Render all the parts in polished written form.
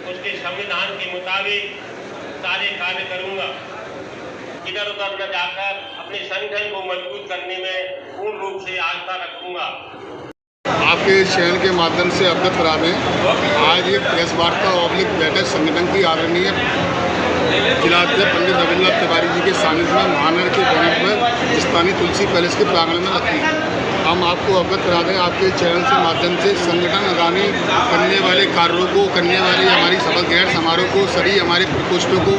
उसके संविधान के मुताबिक सारे कार्य करूंगा। इधर उधर न जाकर अपने संगठन को मजबूत करने में पूर्ण रूप से आस्था रखूंगा। आपके चैनल के माध्यम से अवगत करा दें, आज ये प्रेस वार्ता ऑब्लिक बैठक संगठन की आदरणीय जिलाध्यक्ष पंडित रविन्द्रनाथ तिवारी जी के सानिध्य में महानगर के बैनर पर स्थानीय तुलसी पैलेस के प्रांगण में रखी है। हम आपको अवगत करा दें, आपके चैनल के माध्यम से संगठन आगामी करने वाले कार्यों को, करने वाली हमारी शपथ ग्रहण समारोह को, सभी हमारे प्रकोष्ठों को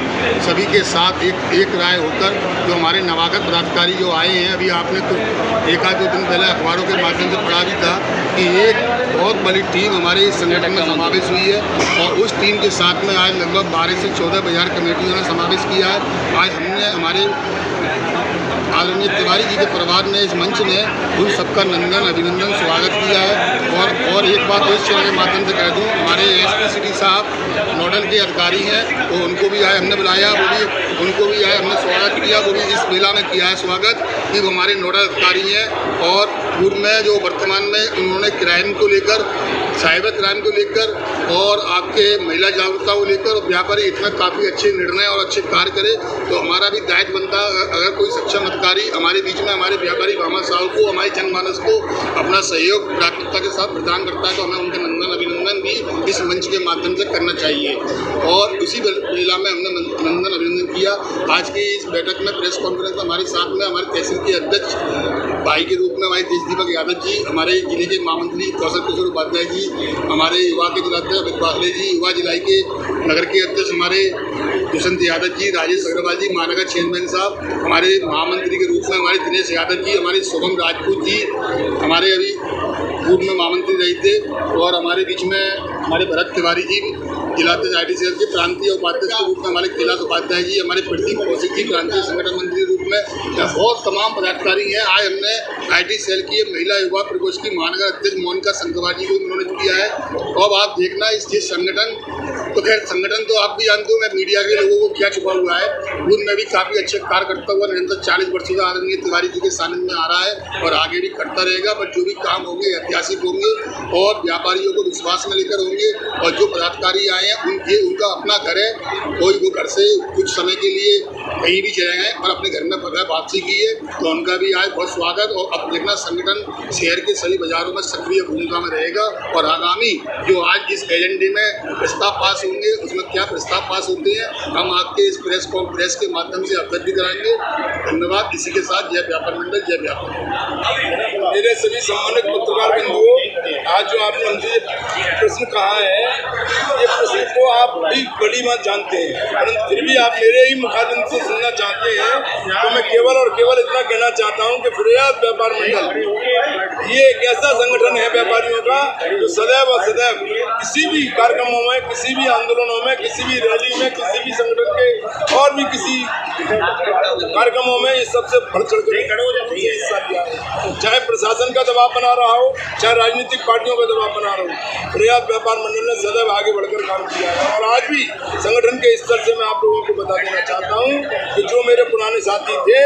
सभी के साथ एक राय होकर जो हमारे नवागत पदाधिकारी जो आए हैं, अभी आपने कुछ एक आध दो दिन पहले अखबारों के माध्यम से पढ़ा भी था कि एक बहुत बड़ी टीम हमारे इस संगठन में समावेश हुई है और उस टीम के साथ में आज लगभग 12 से 14 बाजार कमेटियों ने समावेश किया है। आज हमने हमारे आदरणीय तिवारी जी के परिवार ने, इस मंच ने उन सबका नंदन अभिनंदन स्वागत किया है। और एक बात इस चैनल के माध्यम से कह दूं, हमारे एसपी सिटी साहब नोडल के अधिकारी हैं, वो उनको भी आए हमने बुलाया, वो भी उनको भी आए हमने स्वागत किया, वो भी इस मेला में किया है स्वागत कि वो हमारे नोडल अधिकारी हैं। और पूर्व में जो वर्तमान में उन्होंने क्राइम को लेकर, साइबर क्राइम को लेकर और आपके महिला जागरूकता को लेकर और व्यापारी इतना काफ़ी अच्छे निर्णय और अच्छे कार्य करे, तो हमारा भी दायित्व बनता अगर कोई सक्षम अधिकारी हमारे बीच में हमारे व्यापारी भामा साहब को, हमारी जनमानस को अपना सहयोग प्राथमिकता के साथ प्रदान करता है, तो हमें उनके नंदन अभिनंदन भी इस मंच के माध्यम से करना चाहिए। और उसी मेला में हमने नंदन अभिनंदन किया। आज की इस बैठक में प्रेस कॉन्फ्रेंस में हमारे साथ में हमारे तहसील के अध्यक्ष भाई के रूप में हमारे दीपक यादव जी, हमारे जिले के महामंत्री कौशल किशोर उपाध्याय जी, हमारे युवा के जिलाध्यक्ष अमित बाखले जी, युवा जिला के नगर के अध्यक्ष हमारे दुष्यंत यादव जी, राजेश अग्रवाल जी, महानगर चेयरमैन साहब, हमारे महामंत्री के रूप में हमारे दिनेश यादव जी, हमारे शुभम राजपूत जी, हमारे अभी पूर्व में महामंत्री रहे थे, और हमारे बीच में हमारे भरत तिवारी जी जिलाध्यक्ष आईटी सेल के प्रांतीय उपाध्यक्ष के रूप में हमारे कैलाश उपाध्याय जी, हमारे प्रदीप कौशिक जी प्रांतीय संगठन मंत्री के रूप में बहुत तमाम पदाधिकारी हैं। आज हमने आईटी सेल की महिला युवा प्रकोष्ठ की महानगर अध्यक्ष मोनिका संगवार जी को मनोनीत किया है। अब आप देखना इस संगठन तो खैर संगठन तो आप भी जानते हो, मैं मीडिया के लोगों को क्या छुपा हुआ है, उनमें भी काफ़ी अच्छे कार्य करता हुआ निरंतर 40 वर्षों का आदरणीय तिवारी जी के सानिध्य में आ रहा है और आगे भी करता रहेगा। पर जो भी काम होंगे ऐतिहासिक होंगे और व्यापारियों को विश्वास में लेकर होंगे। और जो पदाधिकारी आए हैं उनका अपना घर है, कोई वो घर से कुछ समय के लिए कहीं भी चले गए और अपने घर में वापसी की है, तो उनका भी आज बहुत स्वागत। और अब देखना संगठन शहर के सभी बाजारों में सक्रिय भूमिका में रहेगा और आगामी जो आज इस एजेंडे में प्रस्ताव पास होंगे उसमें क्या प्रस्ताव पास होते हैं हम आपके इस प्रेस के माध्यम से अवगत भी कराएंगे। धन्यवाद। इसी के साथ जय व्यापार मंडल, जय व्यापार। मेरे सभी सम्मानित पत्रकार बंधुओं, आज जो आपने हमसे प्रश्न कहा है, ये प्रश्न को आप भी बड़ी बात जानते हैं, परंतु फिर भी आप मेरे ही मुखातिब से सुनना चाहते हैं, तो मैं केवल और केवल इतना कहना चाहता हूँ कि फिरियाद व्यापार मंडल ये एक ऐसा संगठन है व्यापारियों का जो सदैव और सदैव किसी भी कार्यक्रमों में, किसी भी आंदोलनों में, किसी भी रैली में, किसी भी संगठन के और भी किसी कार्यक्रमों में ये सबसे बढ़ चढ़ कर हिस्सा लिया है। चाहे प्रशासन का दबाव बना रहा हो, चाहे राजनीतिक पार्टियों का दबाव बना रहा हो, फिरियाद व्यापार मंडल ने सदैव आगे बढ़कर काम किया है। और आज भी संगठन के स्तर से मैं आप लोगों को बता देना चाहता हूँ कि जो मेरे पुराने साथी थे,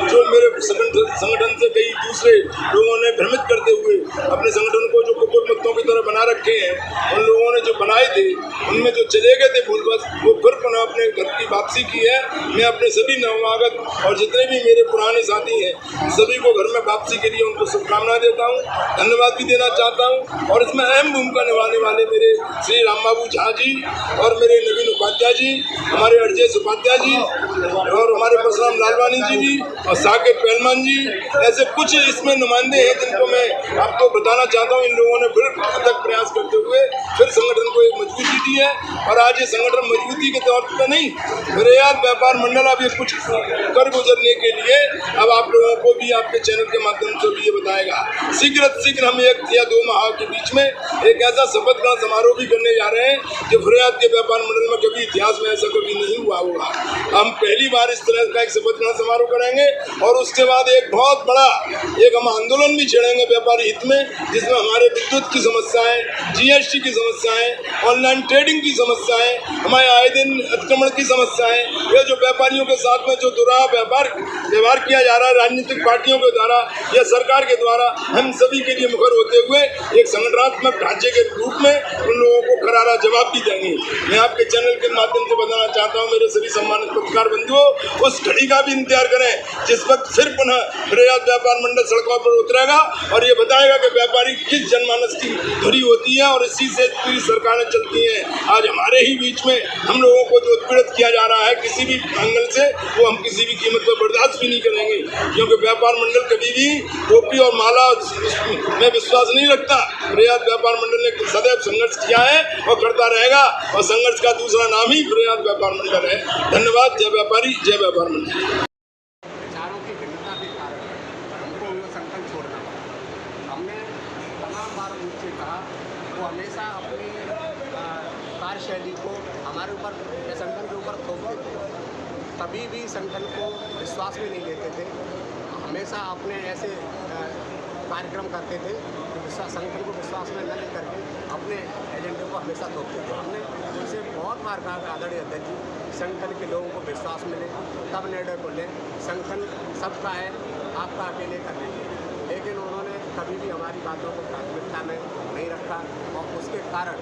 जो मेरे संगठन से कई दूसरे लोगों ने भ्रमित करते हुए अपने संगठन को जो कुकुर मुत्तों की तरह बना रखे हैं, उन लोगों ने जो बनाए थे, उनमें जो चले गए थे भूलवश, वो फिर पुनः अपने घर की वापसी की है। मैं अपने सभी नवागत और जितने भी मेरे पुराने साथी हैं, सभी को घर में वापसी के लिए उनको शुभकामनाएं देता हूँ, धन्यवाद भी देना चाहता हूँ। और इसमें अहम भूमिका निभाने वाले मेरे श्री राम बाबू झा जी और मेरे नवीन उपाध्याय जी, हमारे अरजेश उपाध्याय जी और हमारे परशुराम लालवानी जी और साकिब पहलवान जी, ऐसे कुछ इसमें नुमाइंदे हैं जिनको मैं आपको बताना चाहता हूँ। इन लोगों ने फिर अथक प्रयास करते हुए फिर संगठन को एक मजबूती दी है और आज ये संगठन मजबूती के तौर पर नहीं, फिरियाद व्यापार मंडल अब ये कुछ कर गुजरने के लिए अब आप लोगों को भी आपके चैनल के माध्यम से भी ये बताएगा। शीघ्र हम 1 या 2 माह के बीच में एक ऐसा शपथ ग्रहण समारोह भी करने जा रहे हैं जो फिरियाद के व्यापार मंडल में कभी इतिहास में ऐसा कभी नहीं हुआ होगा। हम पहली बार इस तरह का एक शपथ ग्रहण समारोह करेंगे और उसके बाद एक बहुत बड़ा हम आंदोलन भी छेड़ेंगे व्यापारी हित में, जिसमें हमारे विद्युत की समस्याएं, GST की समस्याएं, ऑनलाइन ट्रेड ट्रेडिंग की समस्या है, हमारे आए दिन अतिक्रमण की समस्या है, ये जो व्यापारियों के साथ में जो दुरा व्यवहार किया जा रहा है राजनीतिक पार्टियों के द्वारा या सरकार के द्वारा, हम सभी के लिए मुखर होते हुए एक संगठनात्मक ढांचे के रूप में उन लोगों को करारा जवाब भी देंगे। मैं आपके चैनल के माध्यम से बताना चाहता हूँ मेरे सभी सम्मानित पत्रकार बंधुओं, उस घड़ी का भी इंतजार करें जिस वक्त फिर पुनः प्रयास व्यापार मंडल सड़कों पर उतरेगा और ये बताएगा कि व्यापारी किस जनमानस की धुरी होती है और इसी से पूरी सरकारें चलती हैं। आज हमारे ही बीच में हम लोगों को जो उत्पीड़ित किया जा रहा है किसी भी एंगल से, वो हम किसी भी कीमत पर बर्दाश्त भी नहीं करेंगे, क्योंकि व्यापार मंडल कभी भी टोपी और माला में विश्वास नहीं रखता। प्रयास व्यापार मंडल ने सदैव संघर्ष किया है और करता रहेगा, और संघर्ष का दूसरा नाम ही प्रयास व्यापार मंडल है। धन्यवाद। जय व्यापारी, जय व्यापार मंडल। विचारों की भिन्नता के कारण हमको वो संकल्प छोड़ना पड़ा। हमने तमाम बार उनसे कहा, वो हमेशा अपनी कार्यशैली को हमारे ऊपर या संगठन के ऊपर थोप देते थे, कभी भी संगठन को विश्वास में नहीं लेते थे। हमेशा अपने ऐसे कार्यक्रम करते थे कि संगठन को विश्वास में न लेकर के अपने एजेंडे को हमेशा थोपते थे। हमने उनसे बहुत बार कहा, आदरणीय अध्यक्ष जी, संगठन के लोगों को विश्वास मिले तब निर्णय को लें, संगठन सबका है, आपका अकेले का नहीं है। लेकिन उन्होंने कभी भी हमारी बातों को प्राथमिकता में नहीं रखा और उसके कारण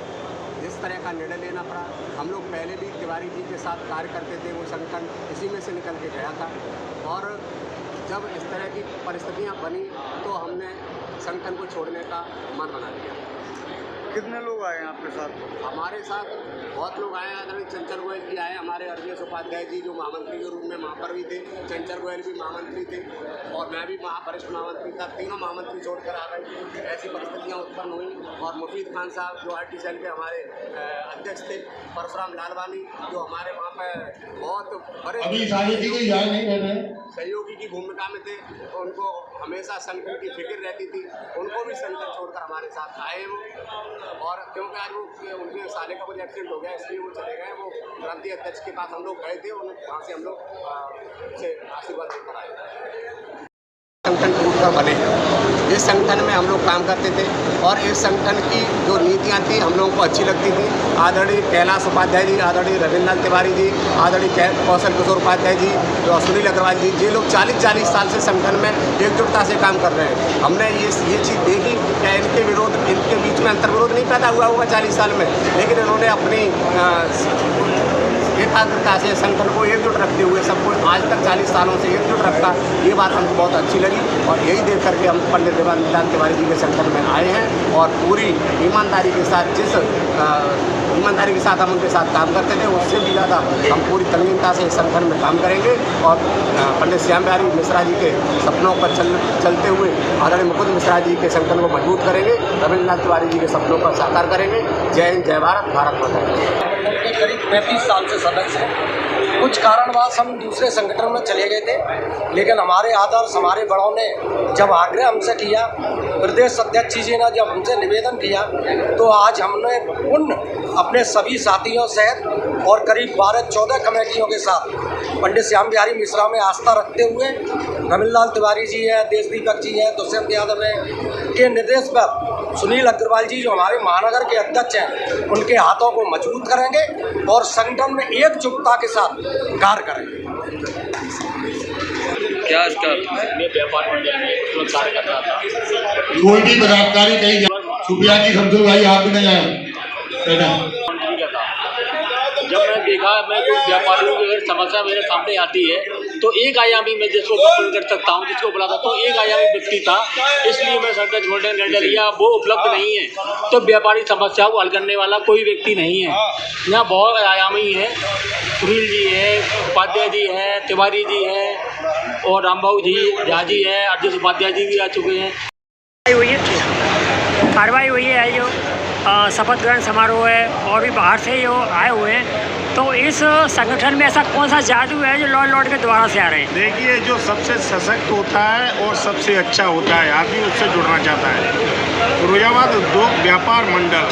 इस तरह का निर्णय लेना पड़ा। हम लोग पहले भी तिवारी जी के साथ कार्य करते थे, वो संगठन इसी में से निकल के गया था, और जब इस तरह की परिस्थितियां बनी तो हमने संगठन को छोड़ने का मन बना लिया। कितने लोग आए हैं आपके साथ? हमारे साथ बहुत लोग आए हैं। आदरणीय चंचल गोयल जी आए, हमारे अर्जुन उपाध्याय जी जो महामंत्री के रूप में वहाँ पर भी थे, चंचल गोयल भी महामंत्री थे और मैं भी वरिष्ठ महामंत्री था, तीनों महामंत्री छोड़कर आ गए। ऐसी परिस्थितियाँ उत्पन्न हुई और मुफीद खान साहब जो RT सेल के हमारे अध्यक्ष थे, परशुराम लालवानी जो हमारे वहाँ पर बहुत बड़े सहयोगी की भूमिका में थे, तो उनको हमेशा संगठन की फिक्र रहती थी, उनको भी संगठन छोड़कर हमारे साथ आए वो। और क्योंकि आज वो उनके साले का कुछ एक्सीडेंट हो गया इसलिए वो चले गए। वो प्रांतीय अध्यक्ष के पास हम लोग गए थे, वहाँ से हम लोग से आशीर्वाद लेकर आए। संगठन टूटकर बने हैं, इस संगठन में हम लोग काम करते थे और इस संगठन की जो नीतियाँ थी हम लोगों को अच्छी लगती थी। आदरणीय कैलाश उपाध्याय जी, आदरणीय रविंद्रनाथ तिवारी जी, आदरणीय कौशल किशोर उपाध्याय जी, जो सुनील अग्रवाल जी, ये लोग 40 साल से संगठन में एकजुटता से काम कर रहे हैं। हमने ये चीज़ देखी क्या इनके बीच में अंतर्विरोध नहीं पैदा हुआ होगा 40 साल में, लेकिन इन्होंने अपनी एकाग्रता से संगठन को एकजुट रखते हुए सबको आज तक 40 सालों से एकजुट रखा, ये बात हमको बहुत अच्छी लगी और यही देख करके हम पंडित रविंद्रनाथ तिवारी जी के संगठन में आए हैं और पूरी ईमानदारी के साथ जिस ईमानदारी के साथ हम उनके साथ काम करते थे उससे भी ज़्यादा हम पूरी तल्लीनता से इस संगठन में काम करेंगे और पंडित श्याम बिहारी मिश्रा जी के सपनों पर चलते हुए आदरणीय मुकुंद मिश्रा जी के संगठन को मजबूत करेंगे, रविंद्रनाथ तिवारी जी के सपनों का साकार करेंगे। जय हिंद, जय भारत, भारत माता की। करीब 35 साल से सदस्य हैं। कुछ कारणवश हम दूसरे संगठन में चले गए थे, लेकिन हमारे आदर्श हमारे बड़ों ने जब आग्रह हमसे किया, प्रदेश अध्यक्ष जी ने जब हमसे निवेदन किया, तो आज हमने पुनः अपने सभी साथियों सहित और करीब 12-14 कमेटियों के साथ पंडित श्याम बिहारी मिश्रा में आस्था रखते हुए रविंद्रलाल तिवारी जी है, देश दीपक जी है, दुष्यंत यादव है, के निर्देश पर सुनील अग्रवाल जी जो हमारे महानगर के अध्यक्ष हैं, उनके हाथों को मजबूत करेंगे और संगठन में एकजुटता के साथ कार्य करेंगे। क्या इसका मैं व्यापार मंडल में कार्य कर रहा था, कोई भी पदाधिकारी कहीं सुप्रिया जी समझो भाई आप भी नहीं आए। जब मैं देखा मैं कोई व्यापारियों की अगर समस्या मेरे सामने आती है तो एक आयामी मैं जिसको कंप्लेन कर सकता हूँ, जिसको बुला सकता हूँ, एक आयामी व्यक्ति था, इसलिए मैं संगठन छोड़ने का निर्णय लिया। वो उपलब्ध नहीं है तो व्यापारी समस्या को हल करने वाला कोई व्यक्ति नहीं है। यहाँ बहुत आयामी है, सुनील जी है, उपाध्याय जी है, तिवारी जी है और रामबाबू जी झा जी है, अर्जुन उपाध्याय जी भी आ चुके हैं। कार्रवाई हुई है जो शपथ ग्रहण समारोह है और भी बाहर से जो आए हुए हैं, तो इस संगठन में ऐसा कौन सा जादू है जो लौट के दोबारा से आ रहे हैं? देखिए, जो सबसे सशक्त होता है और सबसे अच्छा होता है आदमी उससे जुड़ना चाहता है। फिरोजाबाद उद्योग व्यापार मंडल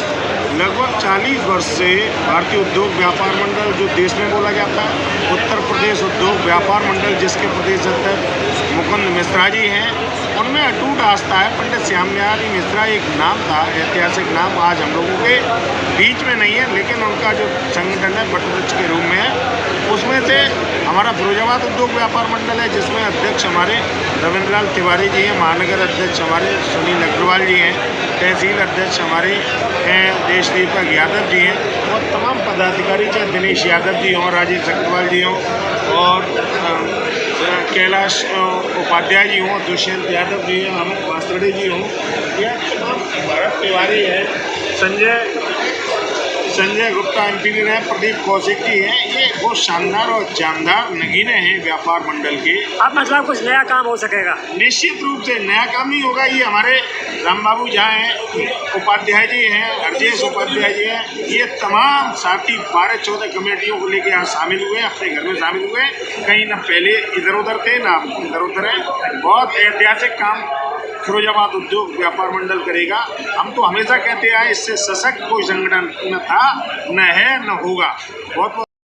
लगभग 40 वर्ष से भारतीय उद्योग व्यापार मंडल जो देश में बोला जाता है, उत्तर प्रदेश उद्योग व्यापार मंडल जिसके प्रदेश अध्यक्ष मुकुंद मिश्रा जी हैं, उनमें अटूट आस्था है। पंडित श्याम बिहारी मिश्रा एक नाम था, ऐतिहासिक नाम, आज हम लोगों के बीच में नहीं है, लेकिन उनका जो संगठन है वटवृक्ष के रूप में है। उसमें से हमारा फिरोजाबाद उद्योग व्यापार मंडल है, जिसमें अध्यक्ष हमारे रविंद्र लाल तिवारी जी हैं, महानगर अध्यक्ष हमारे सुनील अग्रवाल जी हैं, तहसील अध्यक्ष हमारे देश दीपक यादव जी हैं, और तमाम पदाधिकारी चाहे दिनेश यादव जी हों, राजेश अग्रवाल जी हों, और कैलाश उपाध्याय जी हों, दुष्यंत यादव जी हों, अमित वास्तड़े जी हों, या तमाम भरत तिवारी है, संजय गुप्ता एमपी हैं, प्रदीप कौशिक जी हैं। ये बहुत शानदार और जानदार नगीने हैं व्यापार मंडल के। अब मतलब कुछ नया काम हो सकेगा? निश्चित रूप से नया काम ही होगा। ये हमारे राम बाबू झा हैं, उपाध्याय जी हैं, हरजेश उपाध्याय जी हैं, ये तमाम साथी 12-14 कमेटियों को लेकर यहाँ शामिल हुए, अपने घर में शामिल हुए। कहीं ना पहले इधर उधर थे ना इधर उधर है। बहुत ऐतिहासिक काम फिरोजाबाद उद्योग व्यापार मंडल करेगा। हम तो हमेशा कहते आए, इससे सशक्त कोई संगठन न था, न है, न होगा। बहुत